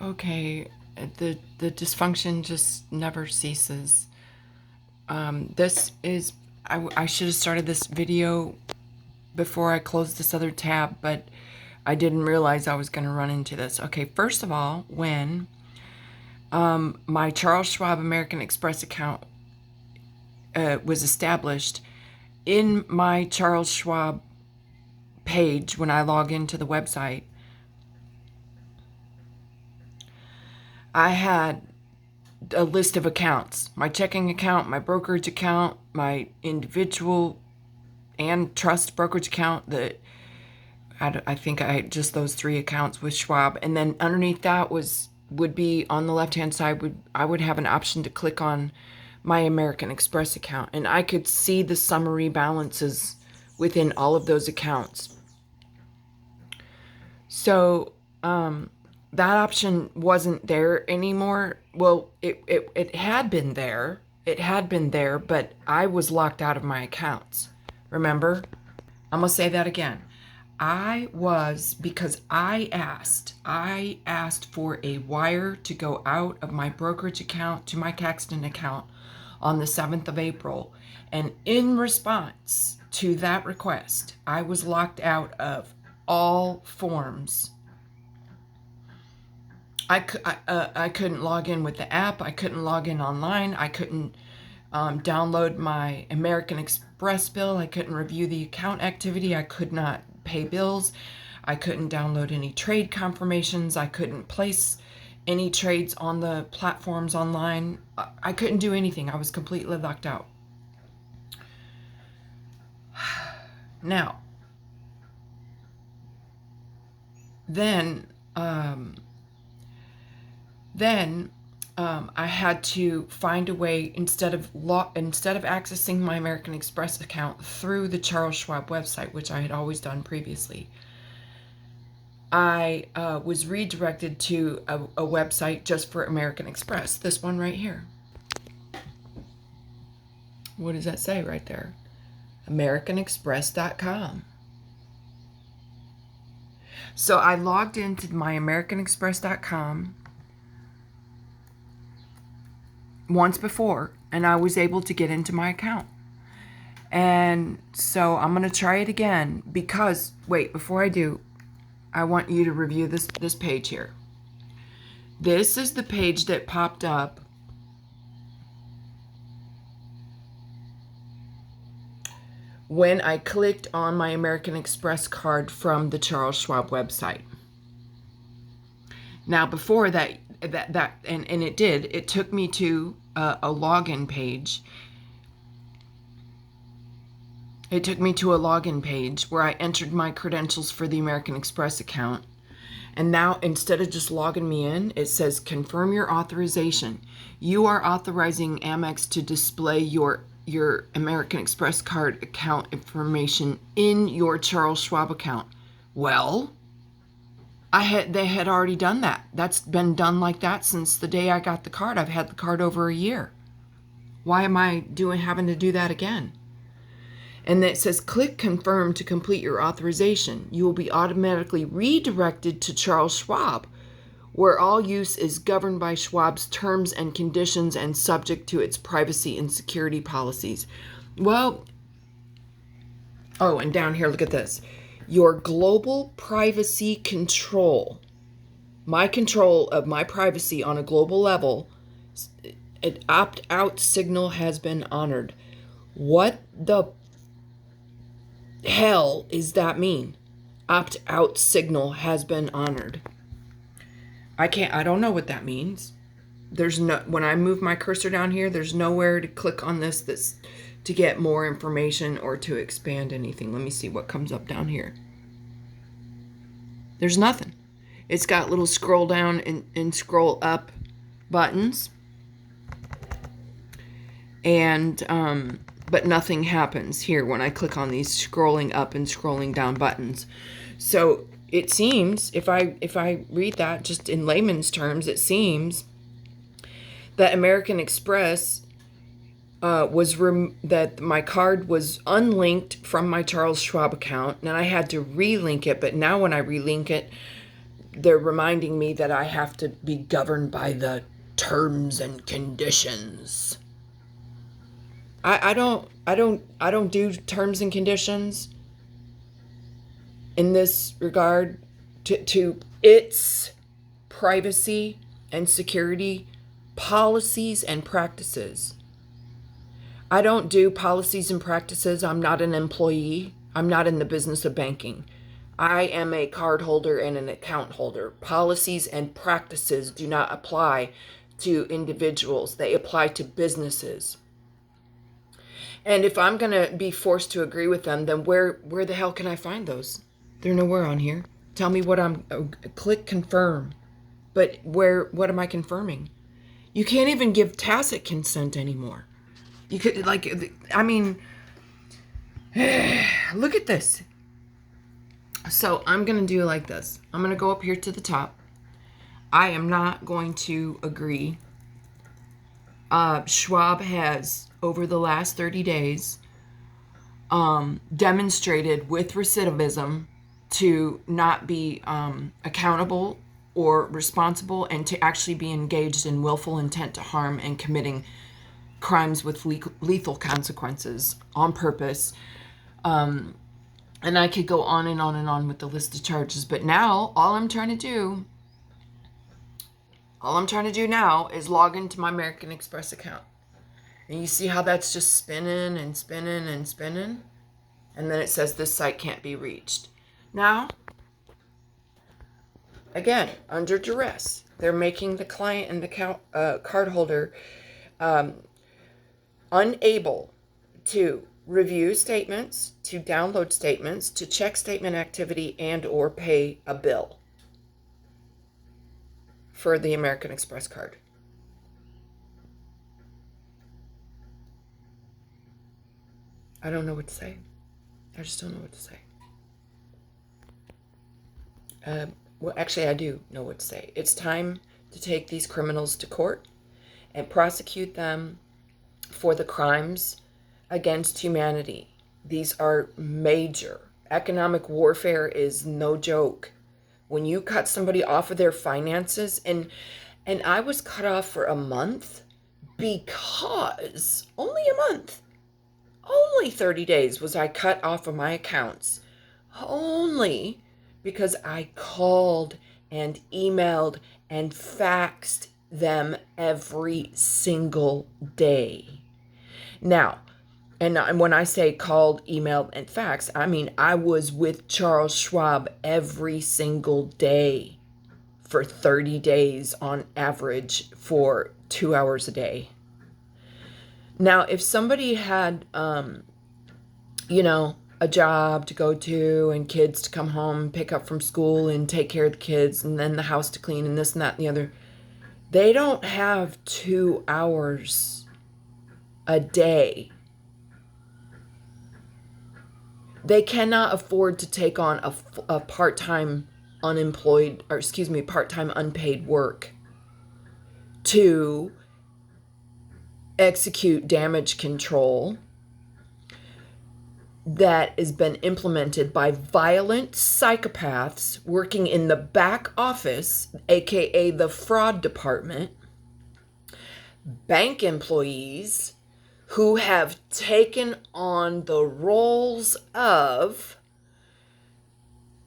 Okay, the dysfunction just never ceases. This is I should have started this video before I closed this other tab, but I didn't realize I was going to run into this. Okay, first of all, when my Charles Schwab American Express account was established, in my Charles Schwab page, when I log into the website, I had a list of accounts: my checking account, my brokerage account, my individual and trust brokerage account. That I think I had just those three accounts with Schwab, and then underneath that would be on the left hand side, I would have an option to click on my American Express account, and I could see the summary balances within all of those accounts. So that option wasn't there anymore. Well, it had been there. It had been there, but I was locked out of my accounts. Remember? I'm going to say that again. Because I asked for a wire to go out of my brokerage account to my Caxton account on the 7th of April. And in response to that request, I was locked out of all forms. I couldn't log in with the app. I couldn't log in online. I couldn't download my American Express bill. I couldn't review the account activity. I could not pay bills. I couldn't download any trade confirmations. I couldn't place any trades on the platforms online. I couldn't do anything. I was completely locked out. Now, then I had to find a way, instead of accessing my American Express account through the Charles Schwab website, which I had always done previously. I was redirected to a website just for American Express. This one right here. What does that say right there? AmericanExpress.com. So I logged into my AmericanExpress.com once before, and I was able to get into my account. And so I'm going to try it again because, wait, before I do, I want you to review this page here. This is the page that popped up when I clicked on my American Express card from the Charles Schwab website. Now, before that, and it took me to a login page. It took me to a login page where I entered my credentials for the American Express account. And now, instead of just logging me in, it says confirm your authorization. You are authorizing Amex to display your American Express card account information in your Charles Schwab account. Well, they had already done that. That's been done like that since the day I got the card. I've had the card over a year. Why am I having to do that again? And it says click confirm to complete your authorization. You will be automatically redirected to Charles Schwab, where all use is governed by Schwab's terms and conditions and subject to its privacy and security policies. Well, oh, and down here, look at this. Your global privacy control. My control of my privacy on a global level, an opt-out signal has been honored. What the hell is that mean? Opt-out signal has been honored. I don't know what that means. When I move my cursor down here, there's nowhere to click on this to get more information or to expand anything. Let me see what comes up down here. There's nothing. It's got little scroll down and scroll up buttons. And but nothing happens here when I click on these scrolling up and scrolling down buttons. So it seems, if I read that just in layman's terms, it seems that American Express that my card was unlinked from my Charles Schwab account, and I had to relink it. But now when I relink it, they're reminding me that I have to be governed by the terms and conditions. I don't do terms and conditions in this regard to its privacy and security policies and practices. I don't do policies and practices. I'm not an employee. I'm not in the business of banking. I am a card holder and an account holder. Policies and practices do not apply to individuals. They apply to businesses. And if I'm going to be forced to agree with them, then where the hell can I find those? They're nowhere on here. Tell me what click confirm. But what am I confirming? You can't even give tacit consent anymore. You could, look at this. So I'm going to do like this. I'm going to go up here to the top. I am not going to agree. Schwab has, over the last 30 days, demonstrated with recidivism to not be accountable or responsible, and to actually be engaged in willful intent to harm and committing crimes with lethal consequences on purpose. And I could go on and on and on with the list of charges. But now, all I'm trying to do now is log into my American Express account. And you see how that's just spinning and spinning and spinning? And then it says this site can't be reached. Now, again, under duress, they're making the client and the cardholder unable to review statements, to download statements, to check statement activity, and or pay a bill for the American Express card. I don't know what to say. I just don't know what to say. Well, actually, I do know what to say. It's time to take these criminals to court and prosecute them for the crimes against humanity. These are major. Economic warfare is no joke. When you cut somebody off of their finances, and I was cut off for a month because only a month, only 30 days was I cut off of my accounts, only because I called and emailed and faxed them every single day. Now, and when I say called, emailed, and faxed, I mean I was with Charles Schwab every single day for 30 days on average for 2 hours a day. Now, if somebody had, a job to go to and kids to come home and pick up from school and take care of the kids and then the house to clean and this and that and the other, they don't have 2 hours a day. They cannot afford to take on a part-time part-time unpaid work to execute damage control that has been implemented by violent psychopaths working in the back office, aka the fraud department, bank employees who have taken on the roles of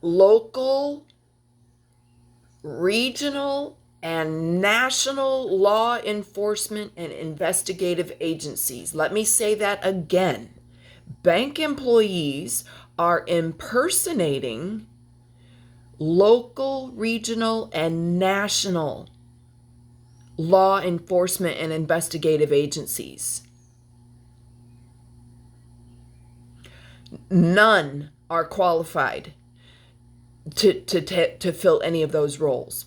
local, regional, and national law enforcement and investigative agencies. Let me say that again. Bank employees are impersonating local, regional, and national law enforcement and investigative agencies. None are qualified to fill any of those roles.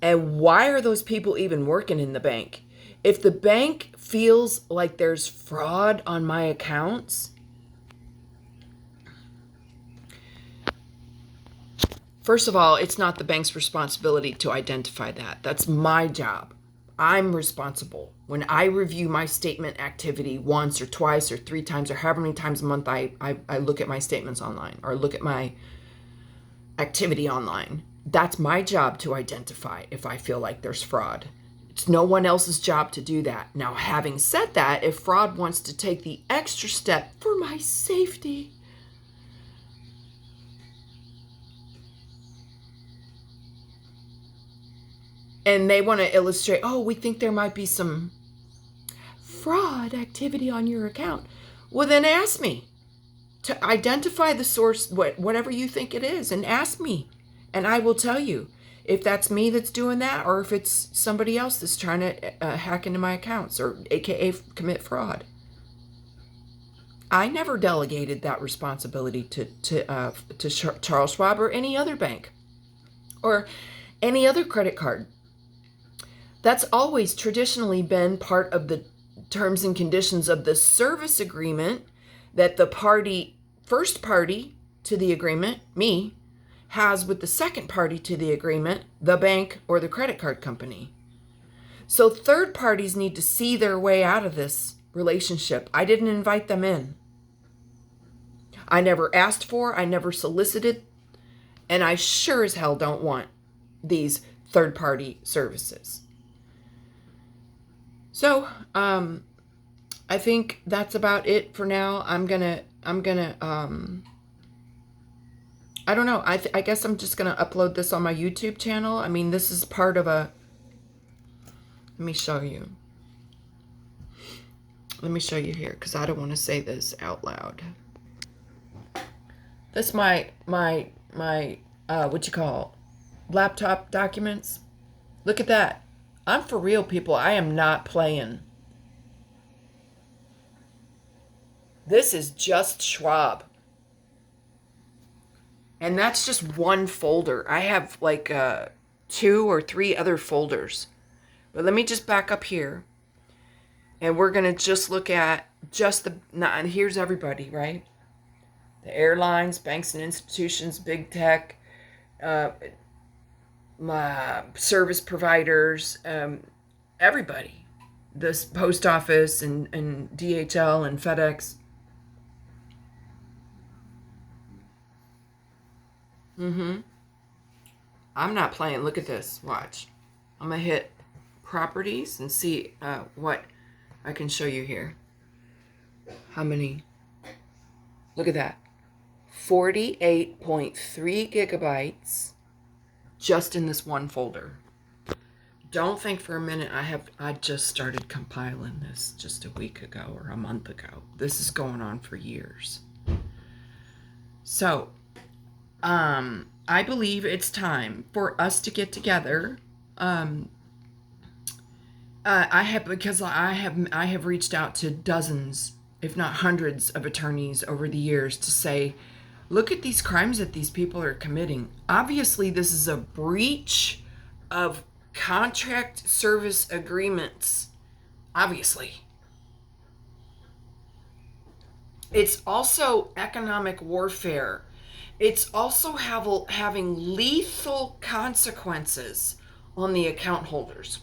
And why are those people even working in the bank? If the bank feels like there's fraud on my accounts, first of all, it's not the bank's responsibility to identify that. That's my job. I'm responsible. When I review my statement activity once or twice or 3 times or however many times a month I look at my statements online or look at my activity online. That's my job to identify if I feel like there's fraud. It's no one else's job to do that. Now, having said that, if fraud wants to take the extra step for my safety, and they want to illustrate, oh, we think there might be some fraud activity on your account, well, then ask me to identify the source, whatever you think it is, and ask me, and I will tell you if that's me that's doing that or if it's somebody else that's trying to hack into my accounts or AKA commit fraud. I never delegated that responsibility to Charles Schwab or any other bank or any other credit card. That's always traditionally been part of the terms and conditions of the service agreement that the first party to the agreement, me, has with the second party to the agreement, the bank or the credit card company. So third parties need to see their way out of this relationship. I didn't invite them in. I never asked for, I never solicited, and I sure as hell don't want these third party services. So, I think that's about it for now. I'm gonna I don't know. I guess I'm just going to upload this on my YouTube channel. I mean, this is part of a... Let me show you. Let me show you here, because I don't want to say this out loud. This my what you call, laptop documents. Look at that. I'm for real, people. I am not playing. This is just Schwab. And that's just one folder. I have like 2 or 3 other folders. But let me just back up here. And we're going to just look at just the... and here's everybody, right? The airlines, banks and institutions, big tech, my service providers, everybody. This post office and DHL and FedEx. I'm not playing. Look at this. Watch. I'm going to hit properties and see what I can show you here. How many? Look at that. 48.3 gigabytes just in this one folder. Don't think for a minute I just started compiling this just a week ago or a month ago. This is going on for years. So, I believe it's time for us to get together. I have reached out to dozens, if not hundreds, of attorneys over the years to say, look at these crimes that these people are committing. Obviously, this is a breach of contract service agreements. Obviously. It's also economic warfare. It's also having lethal consequences on the account holders.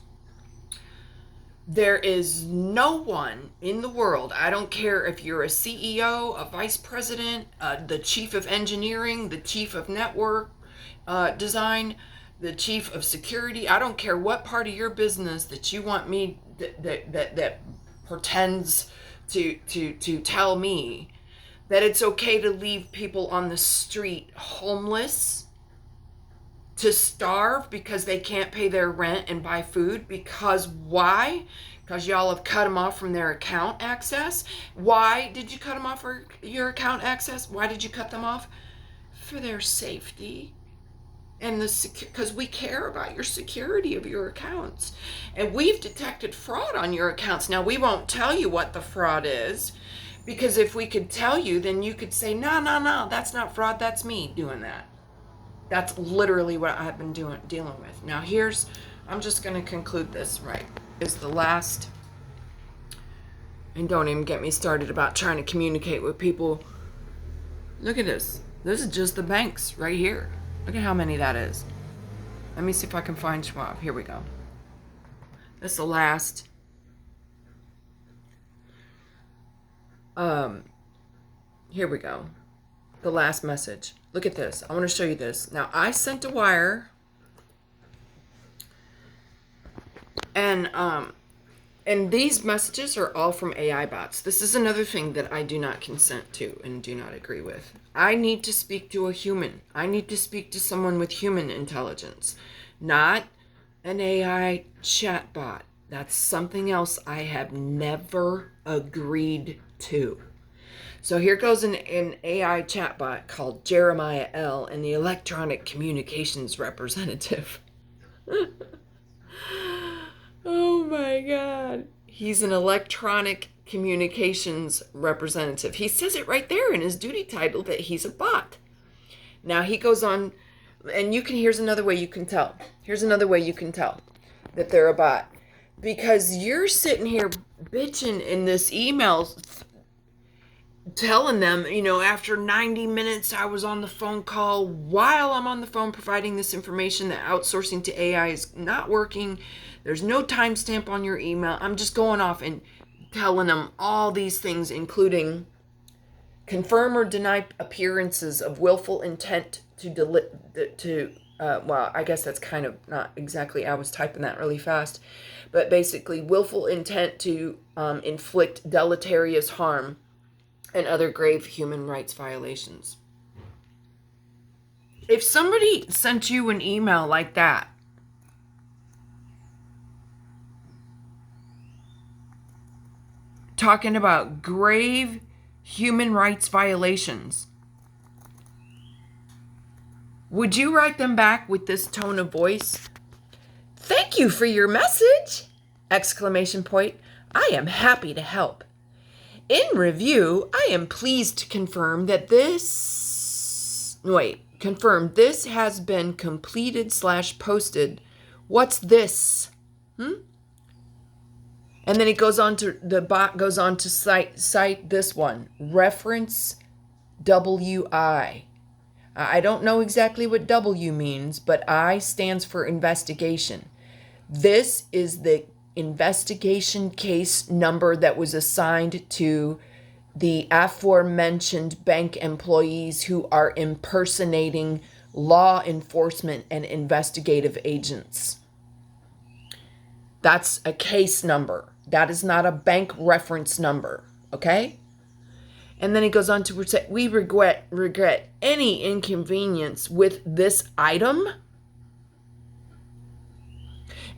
There is no one in the world, I don't care if you're a CEO, a vice president, the chief of engineering, the chief of network design, the chief of security, I don't care what part of your business that you want me, that pretends to tell me that it's okay to leave people on the street homeless, to starve because they can't pay their rent and buy food. Because why? Because y'all have cut them off from their account access. Why did you cut them off for your account access? Why did you cut them off? For their safety. And because we care about your security of your accounts. And we've detected fraud on your accounts. Now, we won't tell you what the fraud is, because if we could tell you, then you could say, no, that's not fraud, that's me doing that. That's literally what I've been dealing with. Now I'm just going to conclude this, right, is the last, and don't even get me started about trying to communicate with people. Look at this. This is just the banks right here. Look at how many that is. Let me see if I can find Schwab. Here we go. This is the last. Here we go. The last message. Look at this. I want to show you this. Now, I sent a wire, and these messages are all from AI bots. This is another thing that I do not consent to and do not agree with. I need to speak to a human. I need to speak to someone with human intelligence, not an AI chatbot. That's something else I have never agreed to. So here goes an AI chatbot called Jeremiah L. and the electronic communications representative. Oh my God. He's an electronic communications representative. He says it right there in his duty title that he's a bot. Now he goes on, and here's another way you can tell. Here's another way you can tell that they're a bot. Because you're sitting here bitching in this email telling them, after 90 minutes I was on the phone call, while I'm on the phone providing this information that outsourcing to AI is not working. There's no timestamp on your email. I'm just going off and telling them all these things, including confirm or deny appearances of willful intent well, I guess that's kind of not exactly, I was typing that really fast, but basically willful intent to inflict deleterious harm and other grave human rights violations. If somebody sent you an email like that, talking about grave human rights violations, would you write them back with this tone of voice? Thank you for your message! Exclamation point. I am happy to help. In review, I am pleased to confirm that this has been completed/posted. What's this? And then the bot goes on to cite this one, reference WI. I don't know exactly what W means, but I stands for investigation. This is the investigation case number that was assigned to the aforementioned bank employees who are impersonating law enforcement and investigative agents. That's a case number. That is not a bank reference number, okay? And then he goes on to say, we regret any inconvenience with this item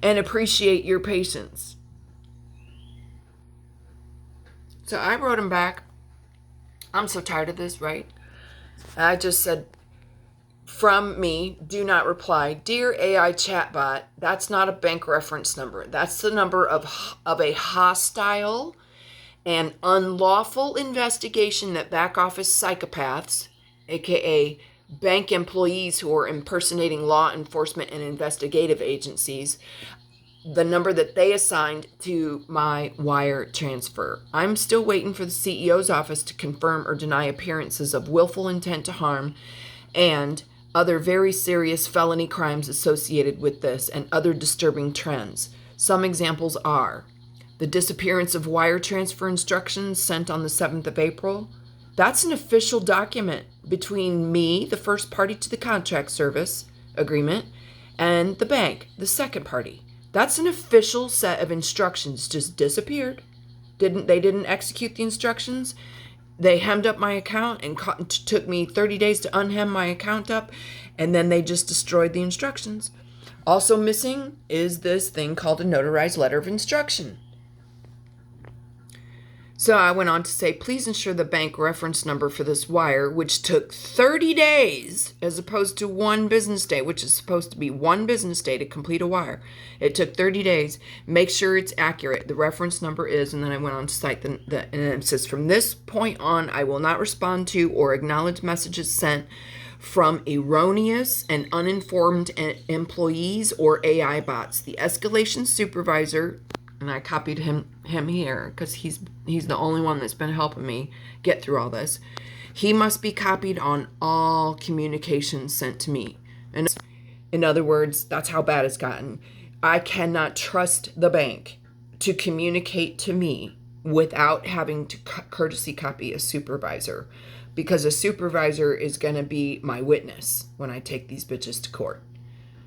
and appreciate your patience. So I wrote him back. I'm so tired of this, right? I just said, from me, do not reply. Dear AI chatbot, that's not a bank reference number. That's the number of a hostile and unlawful investigation that back office psychopaths, aka bank employees who are impersonating law enforcement and investigative agencies, the number that they assigned to my wire transfer. I'm still waiting for the CEO's office to confirm or deny appearances of willful intent to harm and other very serious felony crimes associated with this and other disturbing trends. Some examples are the disappearance of wire transfer instructions sent on the 7th of April. That's an official document between me, the first party to the contract service agreement, and the bank, the second party. That's an official set of instructions, just disappeared. They didn't execute the instructions. They hemmed up my account and took me 30 days to unhem my account up, and then they just destroyed the instructions. Also missing is this thing called a notarized letter of instruction. So I went on to say, please ensure the bank reference number for this wire, which took 30 days as opposed to 1 business day, which is supposed to be 1 business day to complete a wire. It took 30 days. Make sure it's accurate. The reference number is, and then I went on to cite and it says, from this point on, I will not respond to or acknowledge messages sent from erroneous and uninformed employees or AI bots. The escalation supervisor, and I copied him here because he's the only one that's been helping me get through all this. He must be copied on all communications sent to me. And in other words, that's how bad it's gotten. I cannot trust the bank to communicate to me without having to courtesy copy a supervisor, because a supervisor is going to be my witness when I take these bitches to court.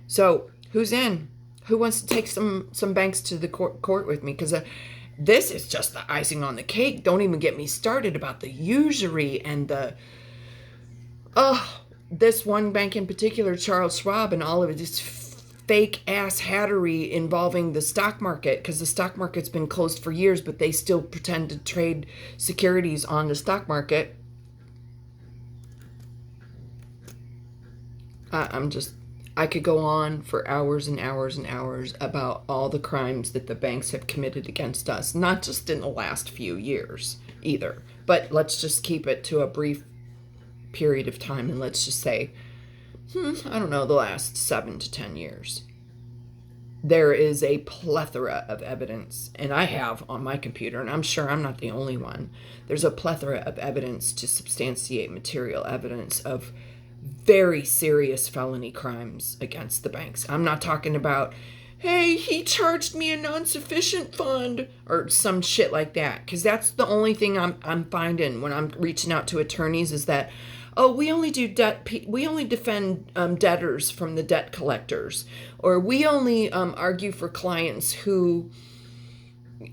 So who's in? Who wants to take some banks to the court with me? Because this is just the icing on the cake. Don't even get me started about the usury and this one bank in particular, Charles Schwab, and all of this fake ass hattery involving the stock market, because the stock market's been closed for years, but they still pretend to trade securities on the stock market. I could go on for hours and hours and hours about all the crimes that the banks have committed against us, not just in the last few years either, but let's just keep it to a brief period of time, and let's just say, I don't know, the last 7 to 10 years. There is a plethora of evidence, and I have on my computer, and I'm sure I'm not the only one, there's a plethora of evidence to substantiate material evidence of very serious felony crimes against the banks. I'm not talking about, hey, he charged me a non-sufficient fund or some shit like that, because that's the only thing I'm finding when I'm reaching out to attorneys is that, oh, we only defend debtors from the debt collectors, or we only argue for clients who,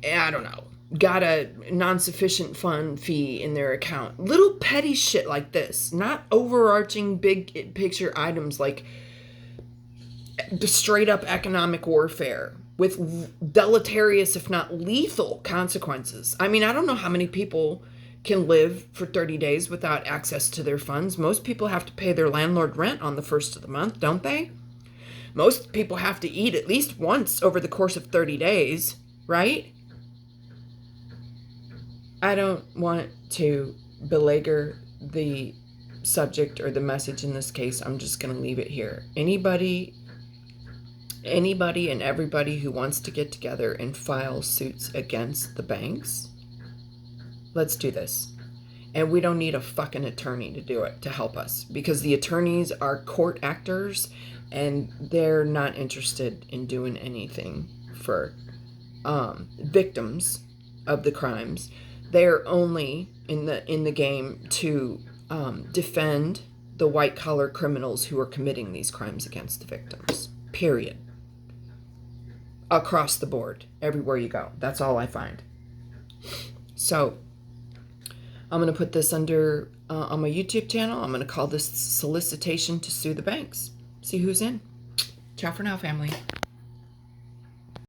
I don't know, got a non-sufficient fund fee in their account. Little petty shit like this, not overarching big picture items like the straight up economic warfare with deleterious, if not lethal, consequences. I mean, I don't know how many people can live for 30 days without access to their funds. Most people have to pay their landlord rent on the first of the month, don't they? Most people have to eat at least once over the course of 30 days, right? I don't want to belabor the subject or the message in this case. I'm just going to leave it here. Anybody and everybody who wants to get together and file suits against the banks, let's do this. And we don't need a fucking attorney to do it, to help us, because the attorneys are court actors and they're not interested in doing anything for victims of the crimes. They're only in the game to defend the white collar criminals who are committing these crimes against the victims. Period. Across the board, everywhere you go. That's all I find. So I'm going to put this under on my YouTube channel. I'm going to call this solicitation to sue the banks. See who's in. Ciao for now, family.